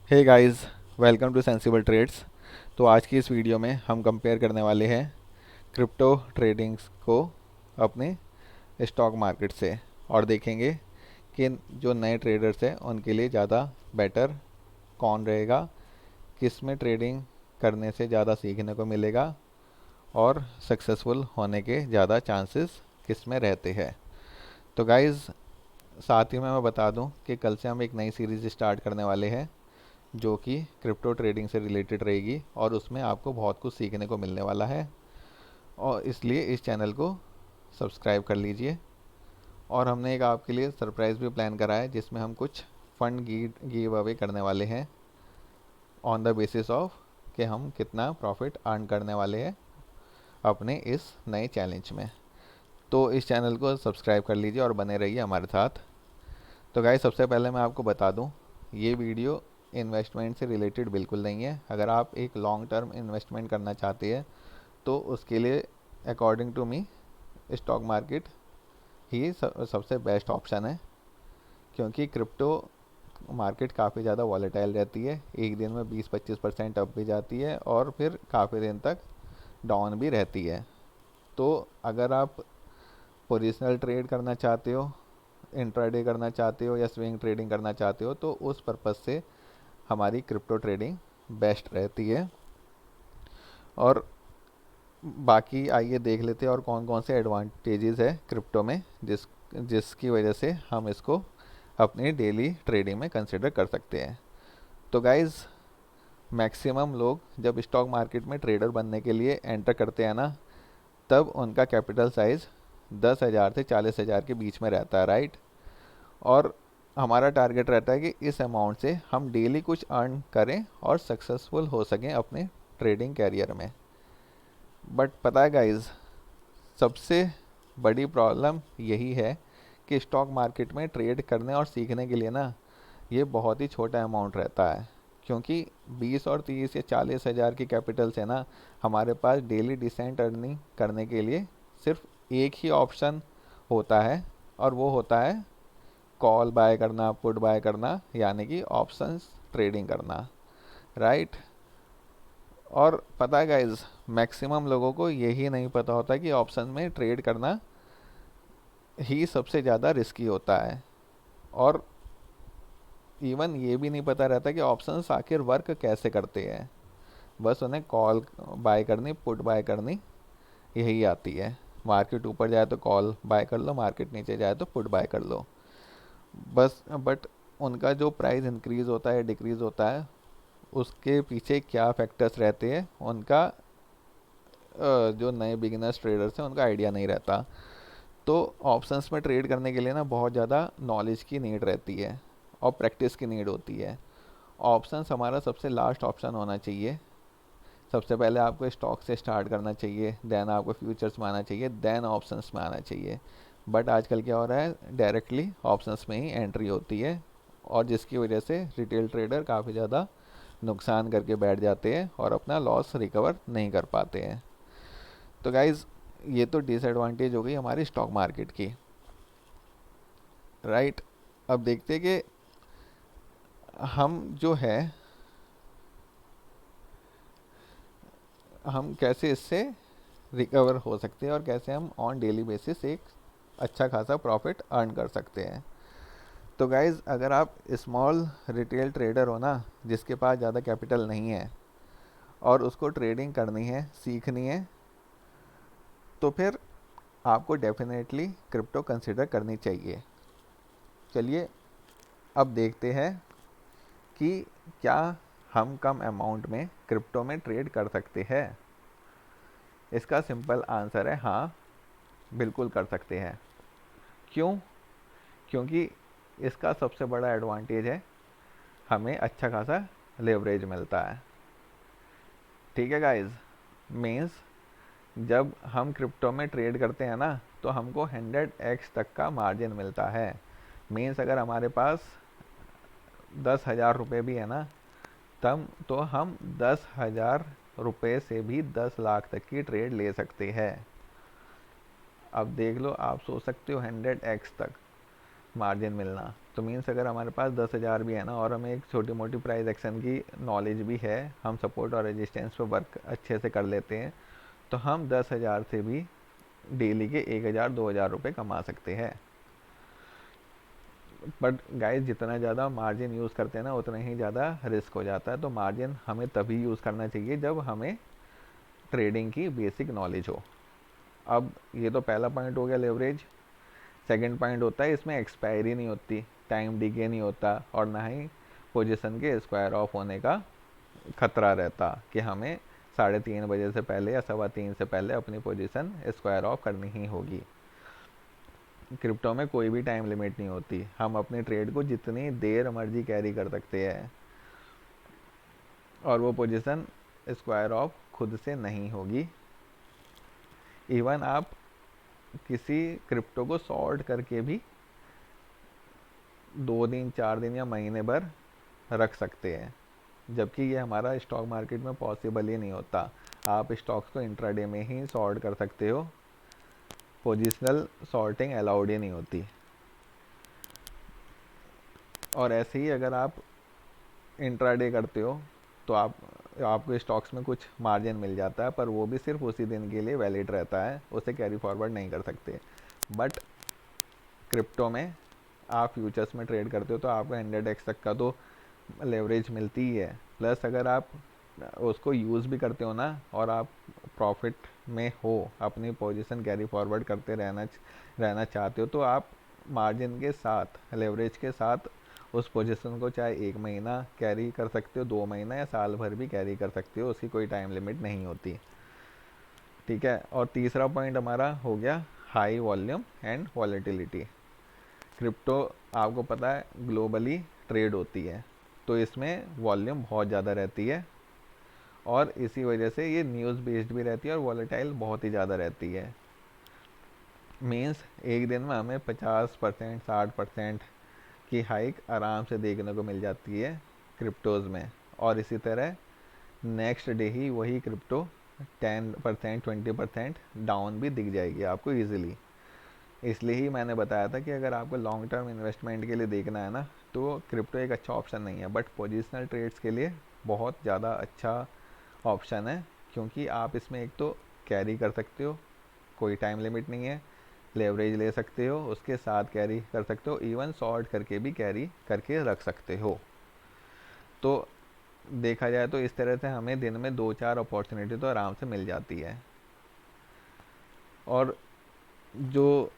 Hey guys, welcome to sensible trades. तो आज की इस वीडियो में हम कंपेयर करने वाले हैं क्रिप्टो ट्रेडिंग्स को अपने स्टॉक मार्केट से और देखेंगे कि जो नए ट्रेडर्स हैं उनके लिए ज़्यादा बेटर कौन रहेगा, किस में ट्रेडिंग करने से ज़्यादा सीखने को मिलेगा और सक्सेसफुल होने के ज़्यादा चांसेस किस में रहते हैं। तो गाइस, साथ ही में मैं बता दूं कि कल से हम एक नई सीरीज़ स्टार्ट करने वाले हैं जो कि क्रिप्टो ट्रेडिंग से रिलेटेड रहेगी और उसमें आपको बहुत कुछ सीखने को मिलने वाला है। और इसलिए इस चैनल को सब्सक्राइब कर लीजिए। और हमने एक आपके लिए सरप्राइज़ भी प्लान करा है जिसमें हम कुछ फंड गिव अवे करने वाले हैं ऑन द बेसिस ऑफ कि हम कितना प्रॉफिट अर्न करने वाले हैं अपने इस नए चैलेंज में। तो इस चैनल को सब्सक्राइब कर लीजिए और बने रहिए हमारे साथ। तो गाइस, सबसे पहले मैं आपको बता दूं, ये वीडियो इन्वेस्टमेंट से रिलेटेड बिल्कुल नहीं है। अगर आप एक लॉन्ग टर्म इन्वेस्टमेंट करना चाहते हैं तो उसके लिए according to me stock market ही सबसे बेस्ट ऑप्शन है, क्योंकि क्रिप्टो मार्केट काफ़ी ज़्यादा वॉलेटाइल रहती है। एक दिन में 20-25% अप भी जाती है और फिर काफ़ी दिन तक डाउन भी रहती है। तो अगर आप पोजिशनल ट्रेड करना चाहते हो, इंट्राडे करना चाहते हो या स्विंग ट्रेडिंग करना चाहते हो तो उस पर्पज़ से हमारी क्रिप्टो ट्रेडिंग बेस्ट रहती है। और बाकी आइए देख लेते हैं और कौन कौन से एडवांटेजेस है क्रिप्टो में जिसकी वजह से हम इसको अपनी डेली ट्रेडिंग में कंसिडर कर सकते हैं। तो गाइज़, मैक्सिमम लोग जब स्टॉक मार्केट में ट्रेडर बनने के लिए एंटर करते हैं ना, तब उनका कैपिटल साइज़ 10,000 से 40,000 के बीच में रहता है, राइट। और हमारा टारगेट रहता है कि इस अमाउंट से हम डेली कुछ अर्न करें और सक्सेसफुल हो सकें अपने ट्रेडिंग कैरियर में। बट पता है गाइस, सबसे बड़ी प्रॉब्लम यही है कि स्टॉक मार्केट में ट्रेड करने और सीखने के लिए ना ये बहुत ही छोटा अमाउंट रहता है, क्योंकि 20 और 30 या 40,000 की कैपिटल से ना हमारे पास डेली डिसेंट अर्निंग करने के लिए सिर्फ एक ही ऑप्शन होता है और वो होता है कॉल बाय करना, पुट बाय करना, यानी कि ऑप्शंस ट्रेडिंग करना, राइट। और पता है गाइज, मैक्सिमम लोगों को यही नहीं पता होता कि ऑप्शन में ट्रेड करना ही सबसे ज़्यादा रिस्की होता है। और इवन ये भी नहीं पता रहता कि ऑप्शंस आखिर वर्क कैसे करते हैं। बस उन्हें कॉल बाय करनी, पुट बाय करनी यही आती है। मार्केट ऊपर जाए तो कॉल बाय कर लो, मार्केट नीचे जाए तो पुट बाय कर लो, बस। बट उनका जो प्राइस इंक्रीज़ होता है, डिक्रीज़ होता है, उसके पीछे क्या फैक्टर्स रहते हैं उनका जो नए बिगिनर्स ट्रेडर्स हैं उनका आइडिया नहीं रहता। तो ऑप्शंस में ट्रेड करने के लिए ना बहुत ज़्यादा नॉलेज की नीड रहती है और प्रैक्टिस की नीड होती है। ऑप्शंस हमारा सबसे लास्ट ऑप्शन होना चाहिए। सबसे पहले आपको स्टॉक से स्टार्ट करना चाहिए, देन आपको फ्यूचर्स में आना चाहिए, देन ऑप्शंस में आना चाहिए। बट आजकल क्या हो रहा है, डायरेक्टली ऑप्शंस में ही एंट्री होती है और जिसकी वजह से रिटेल ट्रेडर काफ़ी ज़्यादा नुकसान करके बैठ जाते हैं और अपना लॉस रिकवर नहीं कर पाते हैं। तो गाइज़, ये तो डिसएडवांटेज हो गई हमारी स्टॉक मार्केट की, राइट। अब देखते हैं कि हम जो है हम कैसे इससे रिकवर हो सकते हैं और कैसे हम ऑन डेली बेसिस एक अच्छा खासा प्रॉफिट अर्न कर सकते हैं। तो गाइज़, अगर आप स्मॉल रिटेल ट्रेडर हो ना, जिसके पास ज़्यादा कैपिटल नहीं है और उसको ट्रेडिंग करनी है, सीखनी है, तो फिर आपको डेफिनेटली क्रिप्टो कंसिडर करनी चाहिए। चलिए अब देखते हैं कि क्या हम कम अमाउंट में क्रिप्टो में ट्रेड कर सकते हैं। इसका सिंपल आंसर है हाँ, बिल्कुल कर सकते हैं। क्यों? क्योंकि इसका सबसे बड़ा एडवांटेज है हमें अच्छा खासा लेवरेज मिलता है। ठीक है गाइस, मीन्स जब हम क्रिप्टो में ट्रेड करते हैं ना तो हमको 100x तक का मार्जिन मिलता है। मीन्स अगर हमारे पास 10,000 रुपये भी है ना, तब तो हम 10,000 रुपये से भी 10 लाख तक की ट्रेड ले सकते हैं। अब देख लो, आप सोच सकते हो 100x तक मार्जिन मिलना। तो मीन्स अगर हमारे पास 10,000 भी है ना, और हमें एक छोटी मोटी प्राइस एक्शन की नॉलेज भी है, हम सपोर्ट और रेजिस्टेंस पे वर्क अच्छे से कर लेते हैं, तो हम 10,000 से भी डेली के 1,000 2,000 रुपये कमा सकते हैं। बट गाइस जितना ज़्यादा मार्जिन यूज़ करते हैं ना, उतना ही ज़्यादा रिस्क हो जाता है। तो मार्जिन हमें तभी यूज़ करना चाहिए जब हमें ट्रेडिंग की बेसिक नॉलेज हो। अब ये तो पहला पॉइंट हो गया लेवरेज। सेकंड पॉइंट होता है इसमें एक्सपायरी नहीं होती, टाइम डिके नहीं होता, और ना ही पोजीशन के स्क्वायर ऑफ होने का खतरा रहता कि हमें 3:30 बजे से पहले या 3:15 से पहले अपनी पोजीशन स्क्वायर ऑफ करनी ही होगी। क्रिप्टो में कोई भी टाइम लिमिट नहीं होती, हम अपने ट्रेड को जितनी देर मर्जी कैरी कर सकते हैं, और वो पोजीशन स्क्वायर ऑफ खुद से नहीं होगी। इवन आप किसी क्रिप्टो को शॉर्ट करके भी 2 दिन 4 दिन या महीने भर रख सकते हैं, जबकि ये हमारा स्टॉक मार्केट में पॉसिबल ही नहीं होता। आप स्टॉक्स को इंट्राडे में ही शॉर्ट कर सकते हो, पोजिशनल शॉर्टिंग अलाउड ही नहीं होती। और ऐसे ही अगर आप इंट्राडे करते हो तो आपको स्टॉक्स में कुछ मार्जिन मिल जाता है, पर वो भी सिर्फ उसी दिन के लिए वैलिड रहता है, उसे कैरी फॉरवर्ड नहीं कर सकते। बट क्रिप्टो में आप फ्यूचर्स में ट्रेड करते हो तो आपको 100x तक का तो लेवरेज मिलती ही है। प्लस अगर आप उसको यूज़ भी करते हो ना, और आप प्रॉफिट में हो, अपनी पोजीशन कैरी फॉरवर्ड करते रहना चाहते हो, तो आप मार्जिन के साथ, लेवरेज के साथ उस पोजीशन को चाहे 1 महीना कैरी कर सकते हो, 2 महीना या साल भर भी कैरी कर सकते हो, उसकी कोई टाइम लिमिट नहीं होती। ठीक है। और तीसरा पॉइंट हमारा हो गया high volume and volatility. Crypto आपको पता है ग्लोबली ट्रेड होती है, तो इसमें वॉल्यूम बहुत ज़्यादा रहती है, और इसी वजह से ये न्यूज़ बेस्ड भी रहती है और वॉलेटाइल बहुत ही ज़्यादा रहती है। मीन्स एक दिन में हमें 50% 60% की हाइक आराम से देखने को मिल जाती है क्रिप्टोज़ में, और इसी तरह नेक्स्ट डे ही वही क्रिप्टो 10% 20% डाउन भी दिख जाएगी आपको ईजिली। इसलिए ही मैंने बताया था कि अगर आपको लॉन्ग टर्म इन्वेस्टमेंट के लिए देखना है ना, तो क्रिप्टो एक अच्छा ऑप्शन नहीं है, बट पोजिशनल ट्रेड्स के लिए बहुत ज़्यादा अच्छा ऑप्शन है, क्योंकि आप इसमें एक तो कैरी कर सकते हो, कोई टाइम लिमिट नहीं है, लेवरेज ले सकते हो, उसके साथ कैरी कर सकते हो, इवन शॉर्ट करके भी कैरी करके रख सकते हो। तो देखा जाए तो इस तरह से हमें दिन में 2-4 अपॉर्चुनिटी तो आराम से मिल जाती है। और जो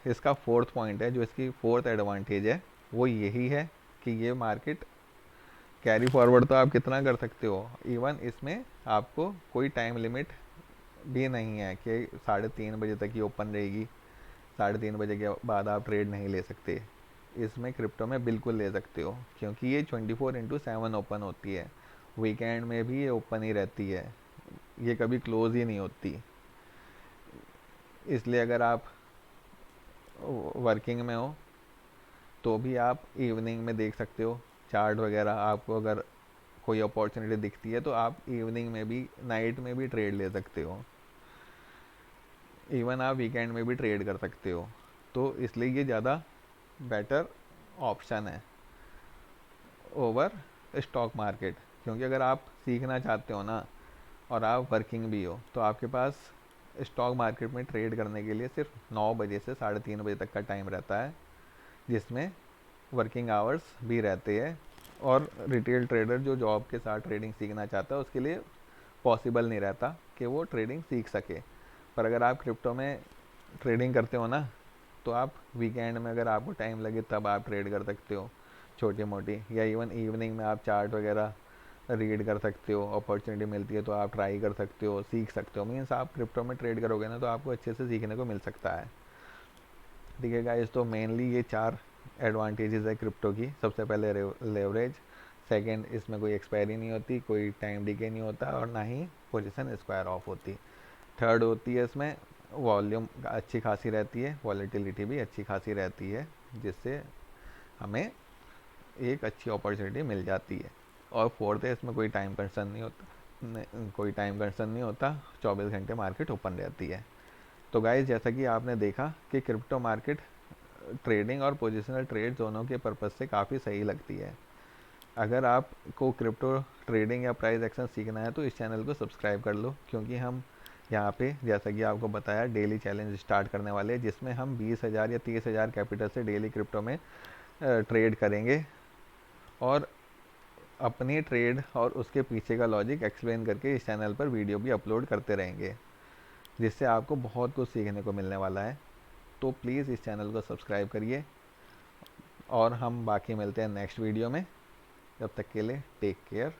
इसका फोर्थ पॉइंट है, जो इसकी फोर्थ एडवांटेज है, वो यही है कि ये मार्केट कैरी फॉरवर्ड तो आप कितना कर सकते हो, इवन इसमें आपको कोई टाइम लिमिट भी नहीं है कि 3:30 बजे तक ही ओपन रहेगी, 3:30 बजे के बाद आप ट्रेड नहीं ले सकते। इसमें क्रिप्टो में बिल्कुल ले सकते हो, क्योंकि ये 24/7 ओपन होती है, वीकेंड में भी ये ओपन ही रहती है, ये कभी क्लोज ही नहीं होती। इसलिए अगर आप वर्किंग में हो तो भी आप इवनिंग में देख सकते हो चार्ट वगैरह, आपको अगर कोई अपॉर्चुनिटी दिखती है तो आप इवनिंग में भी, नाइट में भी ट्रेड ले सकते हो, इवन आप वीकेंड में भी ट्रेड कर सकते हो। तो इसलिए ये ज़्यादा बेटर ऑप्शन है ओवर स्टॉक मार्केट। क्योंकि अगर आप सीखना चाहते हो ना, और आप वर्किंग भी हो, तो आपके पास स्टॉक मार्केट में ट्रेड करने के लिए सिर्फ 9 बजे से 3:30 बजे तक का टाइम रहता है, जिसमें वर्किंग आवर्स भी रहते हैं, और रिटेल ट्रेडर जो जॉब के साथ ट्रेडिंग सीखना चाहता है उसके लिए पॉसिबल नहीं रहता कि वो ट्रेडिंग सीख सके। पर अगर आप क्रिप्टो में ट्रेडिंग करते हो ना, तो आप वीकेंड में अगर आपको टाइम लगे तब आप ट्रेड कर सकते हो छोटी मोटी, या इवन इवनिंग में आप चार्ट वगैरह रीड कर सकते हो, अपॉर्चुनिटी मिलती है तो आप ट्राई कर सकते हो, सीख सकते हो। मीन्स आप क्रिप्टो में ट्रेड करोगे ना तो आपको अच्छे से सीखने को मिल सकता है। ठीक है गाइस, तो मेनली ये 4 एडवांटेजेस है क्रिप्टो की। सबसे पहले लेवरेज, सेकंड इसमें कोई एक्सपायरी नहीं होती, कोई टाइम डिके नहीं होता, और ना ही पोजीशन स्क्वायर ऑफ होती। थर्ड होती है इसमें वॉल्यूम अच्छी खासी रहती है, वॉलेटिलिटी भी अच्छी खासी रहती है, जिससे हमें एक अच्छी अपॉर्चुनिटी मिल जाती है। और फोर्थ है इसमें कोई टाइम कंसर्न नहीं होता, कोई टाइम कंसर्न नहीं होता, 24 घंटे मार्केट ओपन रहती है। तो गाइस, जैसा कि आपने देखा कि क्रिप्टो मार्केट ट्रेडिंग और पोजिशनल ट्रेड दोनों के पर्पज़ से काफ़ी सही लगती है। अगर आपको क्रिप्टो ट्रेडिंग या प्राइस एक्शन सीखना है तो इस चैनल को सब्सक्राइब कर लो, क्योंकि हम यहाँ पे जैसा कि आपको बताया डेली चैलेंज स्टार्ट करने वाले हैं, जिसमें हम 20,000 या 30,000 कैपिटल से डेली क्रिप्टो में ट्रेड करेंगे और अपनी ट्रेड और उसके पीछे का लॉजिक एक्सप्लेन करके इस चैनल पर वीडियो भी अपलोड करते रहेंगे, जिससे आपको बहुत कुछ सीखने को मिलने वाला है। तो प्लीज़ इस चैनल को सब्सक्राइब करिए और हम बाकी मिलते हैं नेक्स्ट वीडियो में। तब तक के लिए टेक केयर।